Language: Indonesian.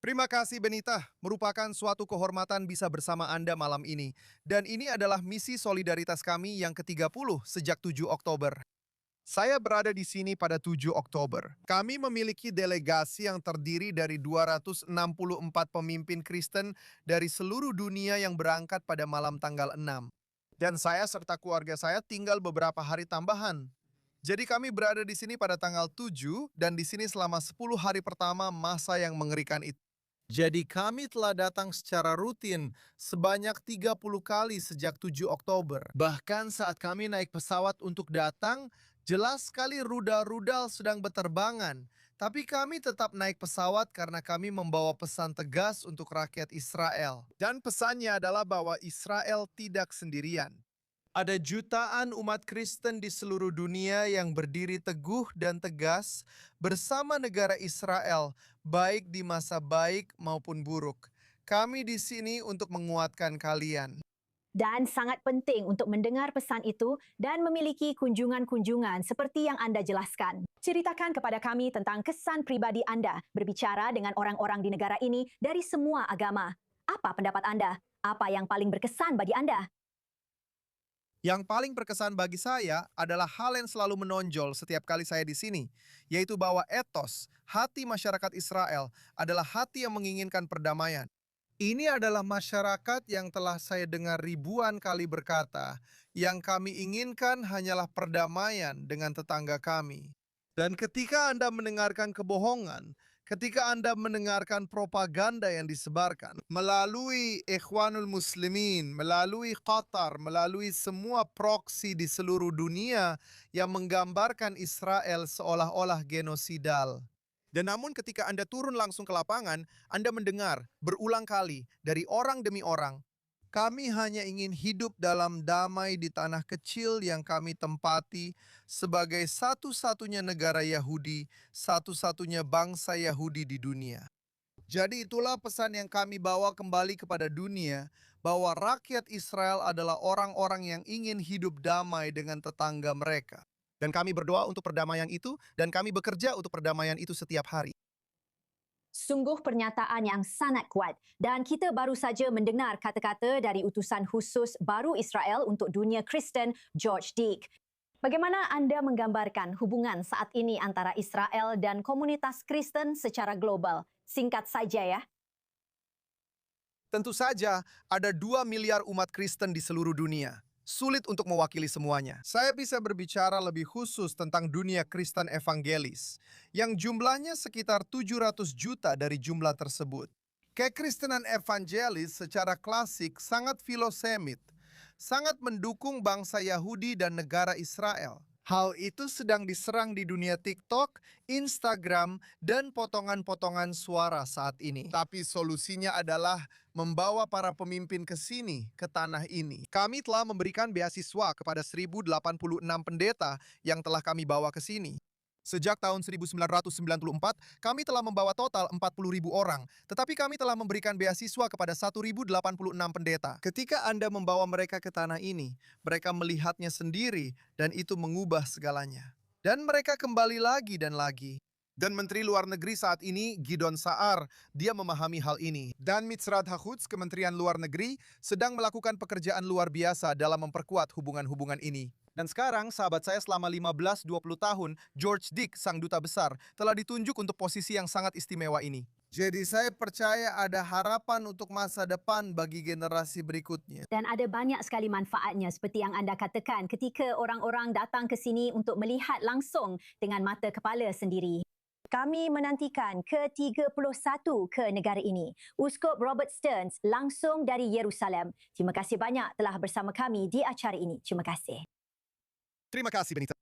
Terima kasih Benita, merupakan suatu kehormatan bisa bersama Anda malam ini. Dan ini adalah misi solidaritas kami yang ke-30 sejak 7 Oktober. Saya berada di sini pada 7 Oktober. Kami memiliki delegasi yang terdiri dari 264 pemimpin Kristen dari seluruh dunia yang berangkat pada malam tanggal 6. Dan saya serta keluarga saya tinggal beberapa hari tambahan. Jadi kami berada di sini pada tanggal 7 dan di sini selama 10 hari pertama masa yang mengerikan itu. Jadi kami telah datang secara rutin sebanyak 30 kali sejak 7 Oktober. Bahkan saat kami naik pesawat untuk datang, jelas sekali rudal-rudal sedang berterbangan. Tapi kami tetap naik pesawat karena kami membawa pesan tegas untuk rakyat Israel. Dan pesannya adalah bahwa Israel tidak sendirian. Ada jutaan umat Kristen di seluruh dunia yang berdiri teguh dan tegas bersama negara Israel, baik di masa baik maupun buruk. Kami di sini untuk menguatkan kalian. Dan sangat penting untuk mendengar pesan itu dan memiliki kunjungan-kunjungan seperti yang Anda jelaskan. Ceritakan kepada kami tentang kesan pribadi Anda berbicara dengan orang-orang di negara ini dari semua agama. Apa pendapat Anda? Apa yang paling berkesan bagi Anda? Yang paling berkesan bagi saya adalah hal yang selalu menonjol setiap kali saya di sini, yaitu bahwa etos, hati masyarakat Israel adalah hati yang menginginkan perdamaian. Ini adalah masyarakat yang telah saya dengar ribuan kali berkata, yang kami inginkan hanyalah perdamaian dengan tetangga kami. Dan ketika Anda mendengarkan kebohongan, ketika Anda mendengarkan propaganda yang disebarkan melalui Ikhwanul Muslimin, melalui Qatar, melalui semua proksi di seluruh dunia yang menggambarkan Israel seolah-olah genosidal. Dan namun ketika Anda turun langsung ke lapangan, Anda mendengar berulang kali dari orang demi orang, kami hanya ingin hidup dalam damai di tanah kecil yang kami tempati sebagai satu-satunya negara Yahudi, satu-satunya bangsa Yahudi di dunia. Jadi itulah pesan yang kami bawa kembali kepada dunia, bahwa rakyat Israel adalah orang-orang yang ingin hidup damai dengan tetangga mereka. Dan kami berdoa untuk perdamaian itu, dan kami bekerja untuk perdamaian itu setiap hari. Sungguh pernyataan yang sangat kuat dan kita baru saja mendengar kata-kata dari utusan khusus baru Israel untuk dunia Kristen, George Dick. Bagaimana anda menggambarkan hubungan saat ini antara Israel dan komunitas Kristen secara global? Singkat saja ya. Tentu saja ada 2 miliar umat Kristen di seluruh dunia. Sulit untuk mewakili semuanya. Saya bisa berbicara lebih khusus tentang dunia Kristen evangelis, yang jumlahnya sekitar 700 juta dari jumlah tersebut. Kekristenan evangelis secara klasik sangat filosemit, sangat mendukung bangsa Yahudi dan negara Israel. Hal itu sedang diserang di dunia TikTok, Instagram, dan potongan-potongan suara saat ini. Tapi solusinya adalah membawa para pemimpin ke sini, ke tanah ini. Kami telah memberikan beasiswa kepada 1086 pendeta yang telah kami bawa ke sini. Sejak tahun 1994, kami telah membawa total 40.000 orang, tetapi kami telah memberikan beasiswa kepada 1.086 pendeta. Ketika Anda membawa mereka ke tanah ini, mereka melihatnya sendiri dan itu mengubah segalanya. Dan mereka kembali lagi dan lagi. Dan Menteri Luar Negeri saat ini, Gideon Saar, dia memahami hal ini. Dan Mitzrad Hachutz, Kementerian Luar Negeri, sedang melakukan pekerjaan luar biasa dalam memperkuat hubungan-hubungan ini. Dan sekarang, sahabat saya selama 15-20 tahun, George Dick, sang duta besar, telah ditunjuk untuk posisi yang sangat istimewa ini. Jadi saya percaya ada harapan untuk masa depan bagi generasi berikutnya. Dan ada banyak sekali manfaatnya seperti yang anda katakan ketika orang-orang datang ke sini untuk melihat langsung dengan mata kepala sendiri. Kami menantikan ke-31 ke negara ini, Uskup Robert Stearns langsung dari Yerusalem. Terima kasih banyak telah bersama kami di acara ini. Terima kasih. Terima kasih, Benita.